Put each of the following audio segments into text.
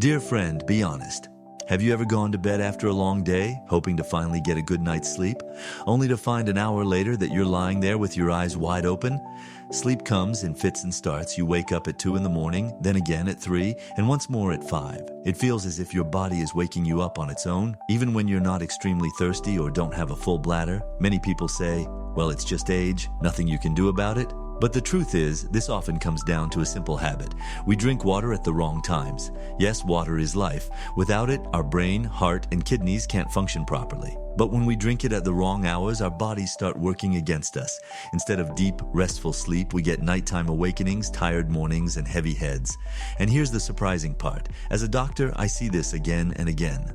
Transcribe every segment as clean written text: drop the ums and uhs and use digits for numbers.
Dear friend, be honest. Have you ever gone to bed after a long day, hoping to finally get a good night's sleep, only to find an hour later that you're lying there with your eyes wide open? Sleep comes in fits and starts. You wake up at 2 in the morning, then again at 3, and once more at 5. It feels as if your body is waking you up on its own, even when you're not extremely thirsty or don't have a full bladder. Many people say, well, it's just age, nothing you can do about it. But the truth is, this often comes down to a simple habit. We drink water at the wrong times. Yes, water is life. Without it, our brain, heart, and kidneys can't function properly. But when we drink it at the wrong hours, our bodies start working against us. Instead of deep, restful sleep, we get nighttime awakenings, tired mornings, and heavy heads. And here's the surprising part. As a doctor, I see this again and again.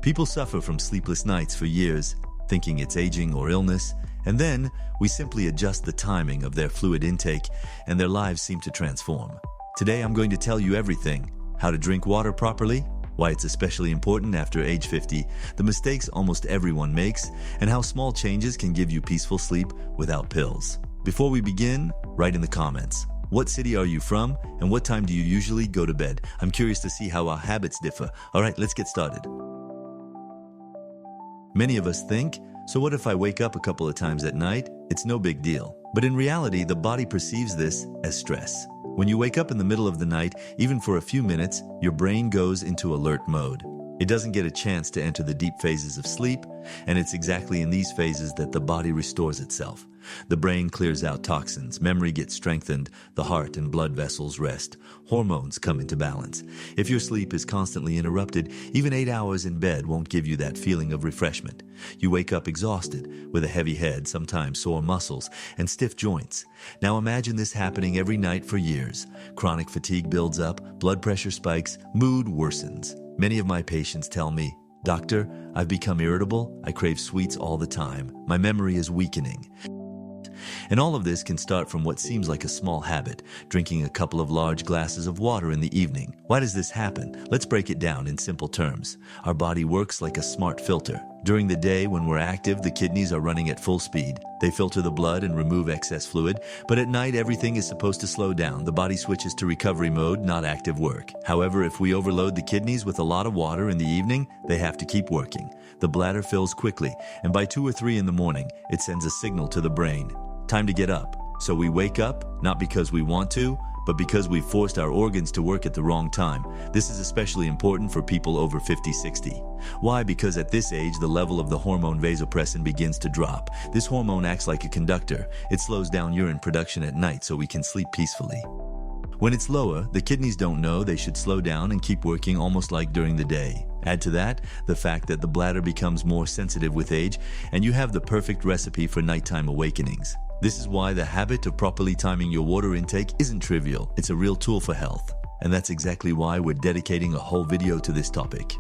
People suffer from sleepless nights for years, thinking it's aging or illness, and then we simply adjust the timing of their fluid intake and their lives seem to transform. Today I'm going to tell you everything: how to drink water properly, why it's especially important after age 50, the mistakes almost everyone makes, and how small changes can give you peaceful sleep without pills. Before we begin, write in the comments. What city are you from and what time do you usually go to bed? I'm curious to see how our habits differ. Alright, let's get started. Many of us think, so what if I wake up a couple of times at night? It's no big deal. But in reality, the body perceives this as stress. When you wake up in the middle of the night, even for a few minutes, your brain goes into alert mode. It doesn't get a chance to enter the deep phases of sleep, and it's exactly in these phases that the body restores itself. The brain clears out toxins, memory gets strengthened, the heart and blood vessels rest, hormones come into balance. If your sleep is constantly interrupted, even 8 hours in bed won't give you that feeling of refreshment. You wake up exhausted, with a heavy head, sometimes sore muscles, and stiff joints. Now imagine this happening every night for years. Chronic fatigue builds up, blood pressure spikes, mood worsens. Many of my patients tell me, "Doctor, I've become irritable, I crave sweets all the time, my memory is weakening." And all of this can start from what seems like a small habit, drinking a couple of large glasses of water in the evening. Why does this happen? Let's break it down in simple terms. Our body works like a smart filter. During the day, when we're active, the kidneys are running at full speed. They filter the blood and remove excess fluid, but at night everything is supposed to slow down. The body switches to recovery mode, not active work. However, if we overload the kidneys with a lot of water in the evening, they have to keep working. The bladder fills quickly, and by 2 or 3 in the morning, it sends a signal to the brain. Time to get up. So we wake up, not because we want to, but because we forced our organs to work at the wrong time. This is especially important for people over 50-60. Why? Because at this age, the level of the hormone vasopressin begins to drop. This hormone acts like a conductor. It slows down urine production at night so we can sleep peacefully. When it's lower, the kidneys don't know they should slow down and keep working almost like during the day. Add to that the fact that the bladder becomes more sensitive with age, and you have the perfect recipe for nighttime awakenings. This is why the habit of properly timing your water intake isn't trivial. It's a real tool for health. And that's exactly why we're dedicating a whole video to this topic.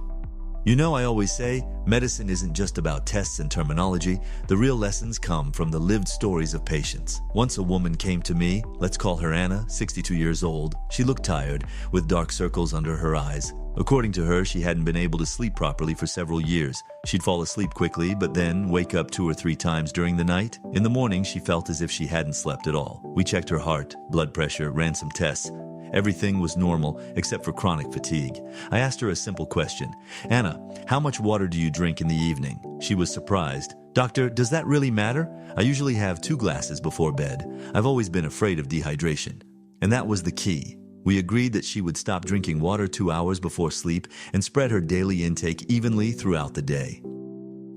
You know, I always say, medicine isn't just about tests and terminology. The real lessons come from the lived stories of patients. Once a woman came to me, let's call her Anna, 62 years old. She looked tired, with dark circles under her eyes. According to her, she hadn't been able to sleep properly for several years. She'd fall asleep quickly, but then wake up 2 or 3 times during the night. In the morning, she felt as if she hadn't slept at all. We checked her heart, blood pressure, ran some tests. Everything was normal except for chronic fatigue. I asked her a simple question. "Anna, how much water do you drink in the evening?" She was surprised. "Doctor, does that really matter? I usually have 2 glasses before bed. I've always been afraid of dehydration." And that was the key. We agreed that she would stop drinking water 2 hours before sleep and spread her daily intake evenly throughout the day.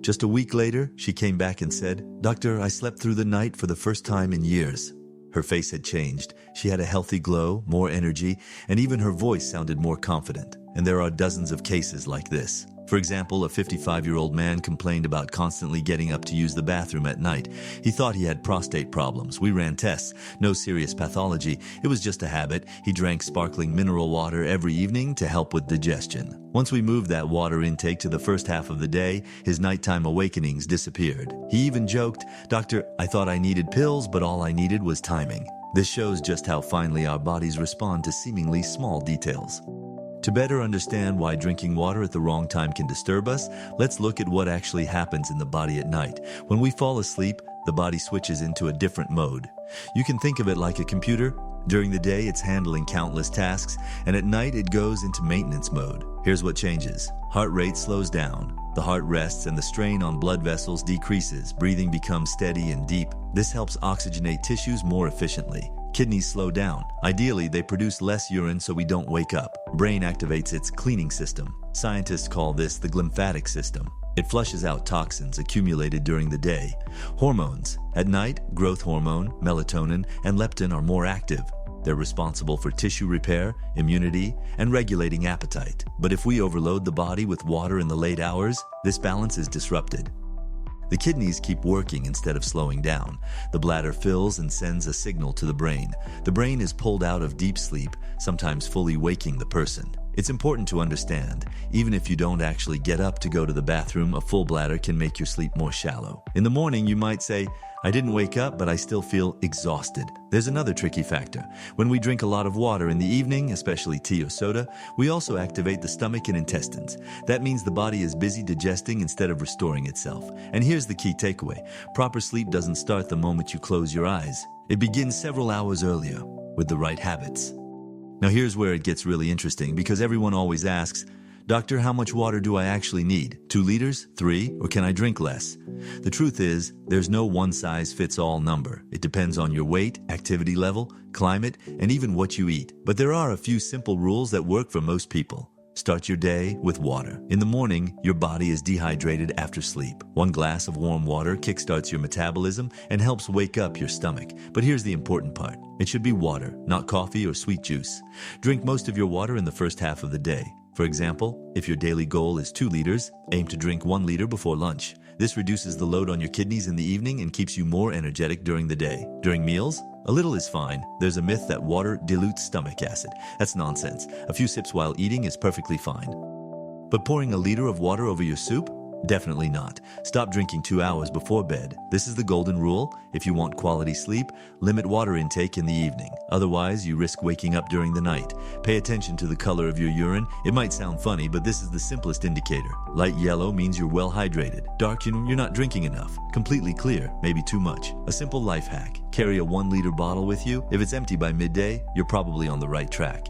Just a week later, she came back and said, "Doctor, I slept through the night for the first time in years." Her face had changed. She had a healthy glow, more energy, and even her voice sounded more confident. And there are dozens of cases like this. For example, a 55-year-old man complained about constantly getting up to use the bathroom at night. He thought he had prostate problems. We ran tests. No serious pathology. It was just a habit. He drank sparkling mineral water every evening to help with digestion. Once we moved that water intake to the first half of the day, his nighttime awakenings disappeared. He even joked, "Doctor, I thought I needed pills, but all I needed was timing." This shows just how finely our bodies respond to seemingly small details. To better understand why drinking water at the wrong time can disturb us, let's look at what actually happens in the body at night. When we fall asleep, the body switches into a different mode. You can think of it like a computer. During the day, it's handling countless tasks, and at night, it goes into maintenance mode. Here's what changes. Heart rate slows down. The heart rests and the strain on blood vessels decreases. Breathing becomes steady and deep. This helps oxygenate tissues more efficiently. Kidneys slow down. Ideally, they produce less urine so we don't wake up. Brain activates its cleaning system. Scientists call this the glymphatic system. It flushes out toxins accumulated during the day. Hormones. At night, growth hormone, melatonin, and leptin are more active. They're responsible for tissue repair, immunity, and regulating appetite. But if we overload the body with water in the late hours, this balance is disrupted. The kidneys keep working instead of slowing down. The bladder fills and sends a signal to the brain. The brain is pulled out of deep sleep, sometimes fully waking the person. It's important to understand, even if you don't actually get up to go to the bathroom, a full bladder can make your sleep more shallow. In the morning, you might say, I didn't wake up, but I still feel exhausted. There's another tricky factor. When we drink a lot of water in the evening, especially tea or soda, we also activate the stomach and intestines. That means the body is busy digesting instead of restoring itself. And here's the key takeaway. Proper sleep doesn't start the moment you close your eyes. It begins several hours earlier with the right habits. Now here's where it gets really interesting because everyone always asks, Doctor, how much water do I actually need? 2 liters? 3? Or can I drink less? The truth is, there's no one-size-fits-all number. It depends on your weight, activity level, climate, and even what you eat. But there are a few simple rules that work for most people. Start your day with water. In the morning, your body is dehydrated after sleep. 1 glass of warm water kickstarts your metabolism and helps wake up your stomach. But here's the important part. It should be water, not coffee or sweet juice. Drink most of your water in the first half of the day. For example, if your daily goal is 2 liters, aim to drink 1 liter before lunch. This reduces the load on your kidneys in the evening and keeps you more energetic during the day. During meals, a little is fine. There's a myth that water dilutes stomach acid. That's nonsense. A few sips while eating is perfectly fine. But pouring a liter of water over your soup? Definitely not. Stop drinking 2 hours before bed. This is the golden rule. If you want quality sleep, limit water intake in the evening. Otherwise, you risk waking up during the night. Pay attention to the color of your urine. It might sound funny, but this is the simplest indicator. Light yellow means you're well hydrated. Dark, you're not drinking enough. Completely clear, maybe too much. A simple life hack. Carry a 1-liter bottle with you. If it's empty by midday, you're probably on the right track.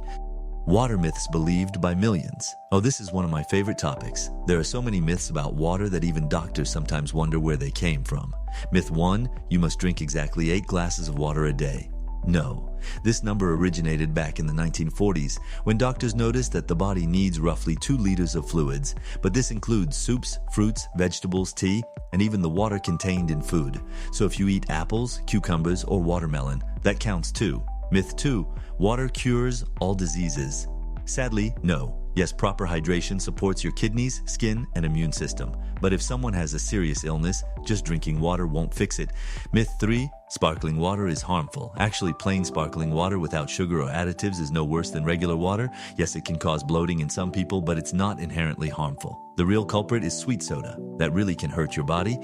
Water myths believed by millions. Oh, this is one of my favorite topics. There are so many myths about water that even doctors sometimes wonder where they came from. Myth 1, you must drink exactly 8 glasses of water a day. No, this number originated back in the 1940s when doctors noticed that the body needs roughly 2 liters of fluids, but this includes soups, fruits, vegetables, tea, and even the water contained in food. So if you eat apples, cucumbers, or watermelon, that counts too. Myth 2, water cures all diseases. Sadly, no. Yes, proper hydration supports your kidneys, skin, and immune system. But if someone has a serious illness, just drinking water won't fix it. Myth 3, sparkling water is harmful. Actually, plain sparkling water without sugar or additives is no worse than regular water. Yes, it can cause bloating in some people, but it's not inherently harmful. The real culprit is sweet soda. That really can hurt your body.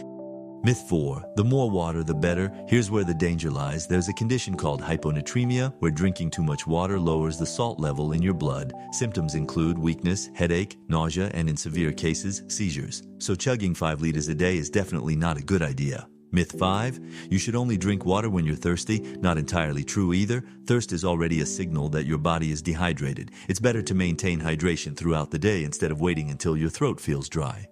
Myth 4, the more water, the better. Here's where the danger lies. There's a condition called hyponatremia, where drinking too much water lowers the salt level in your blood. Symptoms include weakness, headache, nausea, and in severe cases, seizures. So chugging 5 liters a day is definitely not a good idea. Myth 5, you should only drink water when you're thirsty. Not entirely true either. Thirst is already a signal that your body is dehydrated. It's better to maintain hydration throughout the day instead of waiting until your throat feels dry.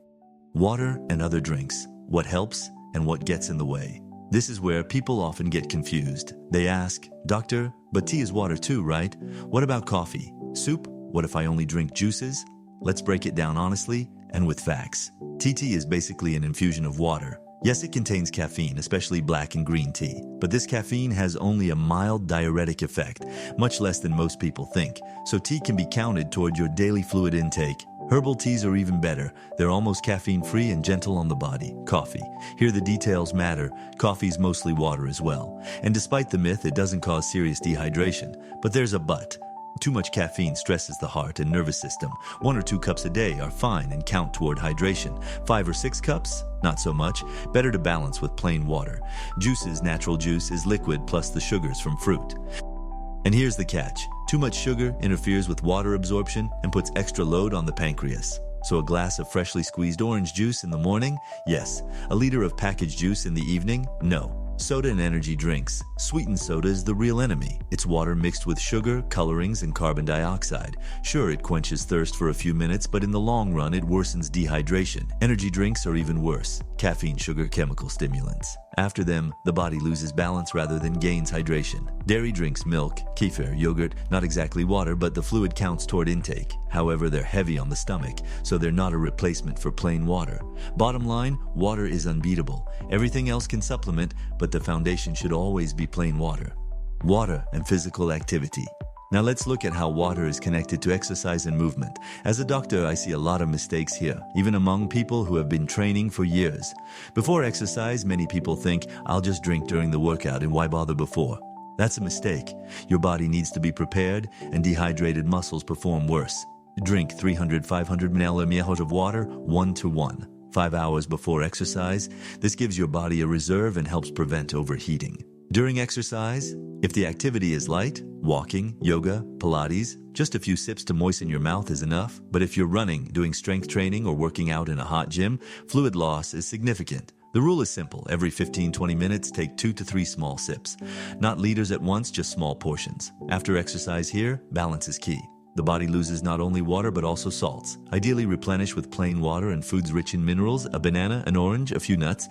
Water and other drinks. What helps and what gets in the way? This is where people often get confused. They ask, Doctor, but tea is water too, right? What about coffee? Soup? What if I only drink juices? Let's break it down honestly and with facts. Tea is basically an infusion of water. Yes, it contains caffeine, especially black and green tea, but this caffeine has only a mild diuretic effect, much less than most people think. So tea can be counted toward your daily fluid intake. Herbal teas are even better. They're almost caffeine-free and gentle on the body. Coffee. Here the details matter. Coffee's mostly water as well. And despite the myth, it doesn't cause serious dehydration. But there's a but. Too much caffeine stresses the heart and nervous system. 1 or 2 cups a day are fine and count toward hydration. 5 or 6 cups? Not so much. Better to balance with plain water. Juices, natural juice, is liquid plus the sugars from fruit. And here's the catch. Too much sugar interferes with water absorption and puts extra load on the pancreas. So a glass of freshly squeezed orange juice in the morning? Yes. A liter of packaged juice in the evening? No. Soda and energy drinks. Sweetened soda is the real enemy. It's water mixed with sugar, colorings, and carbon dioxide. Sure, it quenches thirst for a few minutes, but in the long run, it worsens dehydration. Energy drinks are even worse. Caffeine, sugar, chemical stimulants. After them, the body loses balance rather than gains hydration. Dairy drinks, milk, kefir, yogurt, not exactly water, but the fluid counts toward intake. However, they're heavy on the stomach, so they're not a replacement for plain water. Bottom line, water is unbeatable. Everything else can supplement, but the foundation should always be plain water. Water and physical activity. Now let's look at how water is connected to exercise and movement. As a doctor, I see a lot of mistakes here, even among people who have been training for years. Before exercise, many people think, I'll just drink during the workout and why bother before? That's a mistake. Your body needs to be prepared, and dehydrated muscles perform worse. Drink 300-500 ml of water 1-to-1, 5 hours before exercise. This gives your body a reserve and helps prevent overheating. During exercise, if the activity is light, walking, yoga, Pilates, just a few sips to moisten your mouth is enough. But if you're running, doing strength training, or working out in a hot gym, fluid loss is significant. The rule is simple. Every 15-20 minutes, take 2 to 3 small sips. Not liters at once, just small portions. After exercise here, balance is key. The body loses not only water but also salts. Ideally replenish with plain water and foods rich in minerals, a banana, an orange, a few nuts.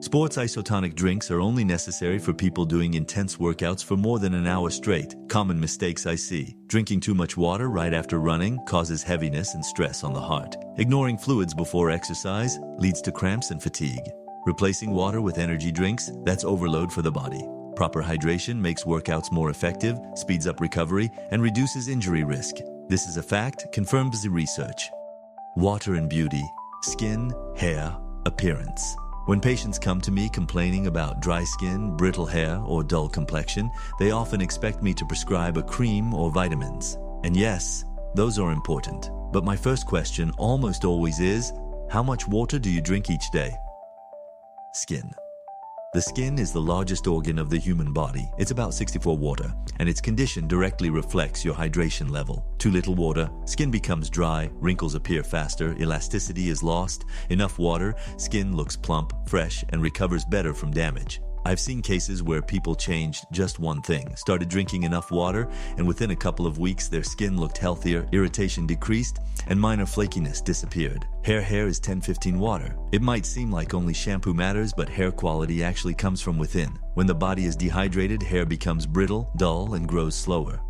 Sports isotonic drinks are only necessary for people doing intense workouts for more than an hour straight. Common mistakes I see. Drinking too much water right after running causes heaviness and stress on the heart. Ignoring fluids before exercise leads to cramps and fatigue. Replacing water with energy drinks, that's overload for the body. Proper hydration makes workouts more effective, speeds up recovery, and reduces injury risk. This is a fact, confirms the research. Water and beauty. Skin, hair, appearance. When patients come to me complaining about dry skin, brittle hair, or dull complexion, they often expect me to prescribe a cream or vitamins. And yes, those are important. But my first question almost always is, how much water do you drink each day? Skin. The skin is the largest organ of the human body. It's about 64 water, and its condition directly reflects your hydration level. Too little water, skin becomes dry, wrinkles appear faster, elasticity is lost. Enough water, skin looks plump, fresh, and recovers better from damage. I've seen cases where people changed just one thing, started drinking enough water, and within a couple of weeks their skin looked healthier, irritation decreased, and minor flakiness disappeared. Hair is 10-15 water. It might seem like only shampoo matters, but hair quality actually comes from within. When the body is dehydrated, hair becomes brittle, dull, and grows slower.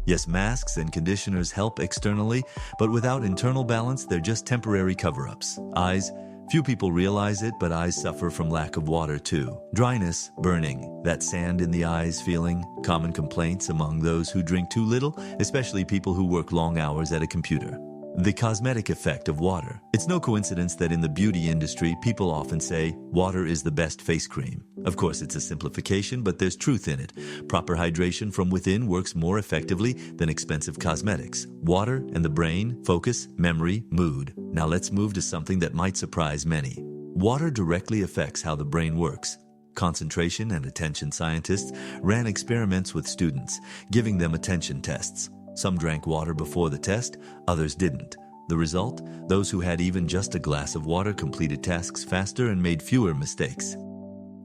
Yes, masks and conditioners help externally, but without internal balance, they're just temporary cover-ups. Eyes. Few people realize it, but eyes suffer from lack of water too. Dryness, burning, that sand in the eyes feeling, common complaints among those who drink too little, especially people who work long hours at a computer. The cosmetic effect of water. It's no coincidence that in the beauty industry, people often say, water is the best face cream. Of course, it's a simplification, but there's truth in it. Proper hydration from within works more effectively than expensive cosmetics. Water and the brain, focus, memory, mood. Now let's move to something that might surprise many. Water directly affects how the brain works. Concentration and attention scientists ran experiments with students, giving them attention tests. Some drank water before the test, others didn't. The result? Those who had even just a glass of water completed tasks faster and made fewer mistakes.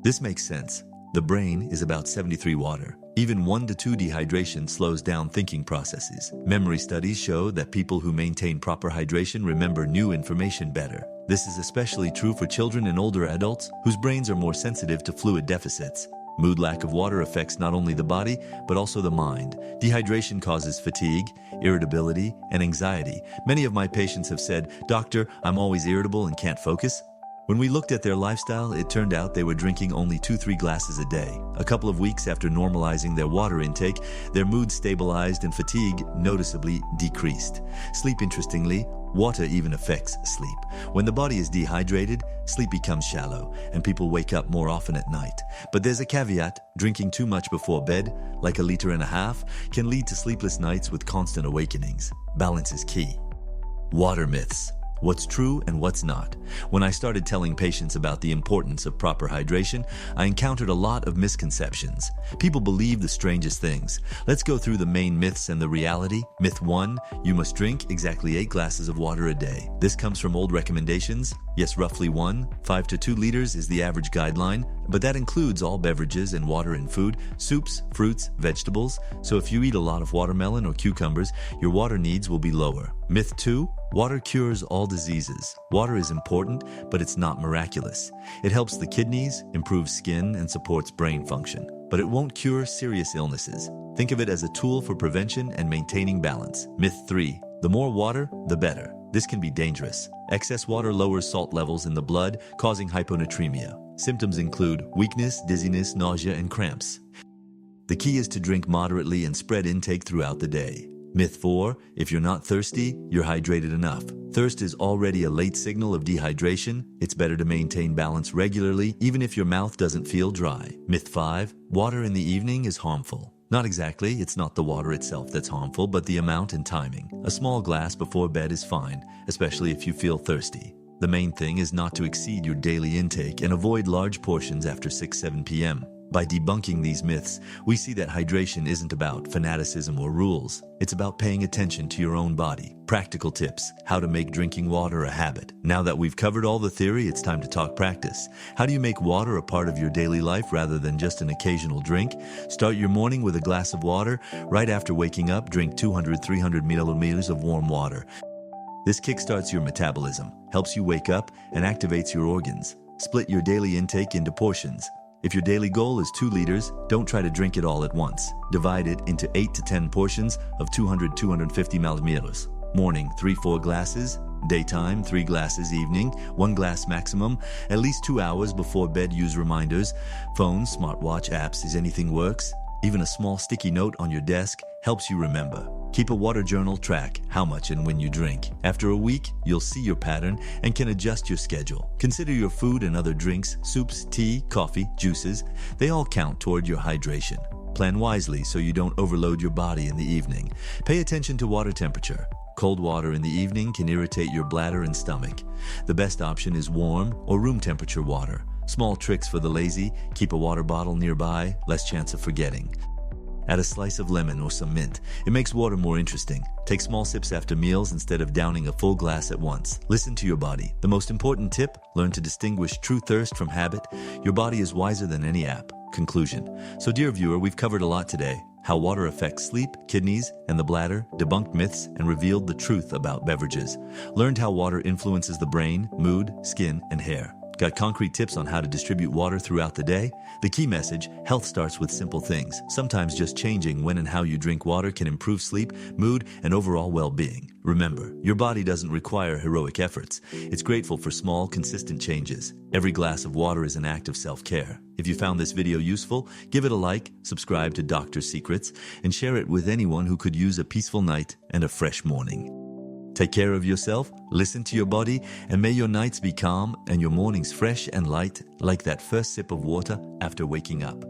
This makes sense. The brain is about 73 water. Even 1 to 2 dehydration slows down thinking processes. Memory studies show that people who maintain proper hydration remember new information better. This is especially true for children and older adults whose brains are more sensitive to fluid deficits. Mood lack of water affects not only the body, but also the mind. Dehydration causes fatigue, irritability, and anxiety. Many of my patients have said, "Doctor, I'm always irritable and can't focus." When we looked at their lifestyle, it turned out they were drinking only 2-3 glasses a day. A couple of weeks after normalizing their water intake, their mood stabilized and fatigue noticeably decreased. Sleep, interestingly, water even affects sleep. When the body is dehydrated, sleep becomes shallow, and people wake up more often at night. But there's a caveat: drinking too much before bed, like 1.5 liters, can lead to sleepless nights with constant awakenings. Balance is key. Water myths. What's true and what's not. When I started telling patients about the importance of proper hydration, I encountered a lot of misconceptions. People believe the strangest things. Let's go through the main myths and the reality. Myth 1, you must drink exactly 8 glasses of water a day. This comes from old recommendations. Yes, roughly 5 to 2 liters is the average guideline, but that includes all beverages and water in food, soups, fruits, vegetables. So if you eat a lot of watermelon or cucumbers, your water needs will be lower. Myth 2, water cures all diseases. Water is important, but it's not miraculous. It helps the kidneys, improves skin, and supports brain function, but it won't cure serious illnesses. Think of it as a tool for prevention and maintaining balance. Myth 3, the more water, the better. This can be dangerous. Excess water lowers salt levels in the blood, causing hyponatremia. Symptoms include weakness, dizziness, nausea, and cramps. The key is to drink moderately and spread intake throughout the day. Myth 4, if you're not thirsty, you're hydrated enough. Thirst is already a late signal of dehydration. It's better to maintain balance regularly, even if your mouth doesn't feel dry. Myth 5, water in the evening is harmful. Not exactly, it's not the water itself that's harmful, but the amount and timing. A small glass before bed is fine, especially if you feel thirsty. The main thing is not to exceed your daily intake and avoid large portions after 6-7 p.m. By debunking these myths, we see that hydration isn't about fanaticism or rules. It's about paying attention to your own body. Practical tips, how to make drinking water a habit. Now that we've covered all the theory, it's time to talk practice. How do you make water a part of your daily life rather than just an occasional drink? Start your morning with a glass of water. Right after waking up, drink 200-300 milliliters of warm water. This kickstarts your metabolism, helps you wake up, and activates your organs. Split your daily intake into portions. If your daily goal is 2 liters, don't try to drink it all at once. Divide it into 8 to 10 portions of 200-250 milliliters. Morning, 3-4 glasses. Daytime, 3 glasses. Evening, 1 glass maximum. At least 2 hours before bed, use reminders. Phones, smartwatch, apps, is anything works. Even a small sticky note on your desk helps you remember. Keep a water journal, track how much and when you drink. After a week, you'll see your pattern and can adjust your schedule. Consider your food and other drinks, soups, tea, coffee, juices. They all count toward your hydration. Plan wisely so you don't overload your body in the evening. Pay attention to water temperature. Cold water in the evening can irritate your bladder and stomach. The best option is warm or room temperature water. Small tricks for the lazy: keep a water bottle nearby, less chance of forgetting. Add a slice of lemon or some mint. It makes water more interesting. Take small sips after meals instead of downing a full glass at once. Listen to your body. The most important tip: learn to distinguish true thirst from habit. Your body is wiser than any app. Conclusion. So dear viewer, we've covered a lot today. How water affects sleep, kidneys, and the bladder, debunked myths, and revealed the truth about beverages. Learned how water influences the brain, mood, skin, and hair. Got concrete tips on how to distribute water throughout the day? The key message: health starts with simple things. Sometimes just changing when and how you drink water can improve sleep, mood, and overall well-being. Remember, your body doesn't require heroic efforts. It's grateful for small, consistent changes. Every glass of water is an act of self-care. If you found this video useful, give it a like, subscribe to Dr. Secrets, and share it with anyone who could use a peaceful night and a fresh morning. Take care of yourself, listen to your body, and may your nights be calm and your mornings fresh and light like that first sip of water after waking up.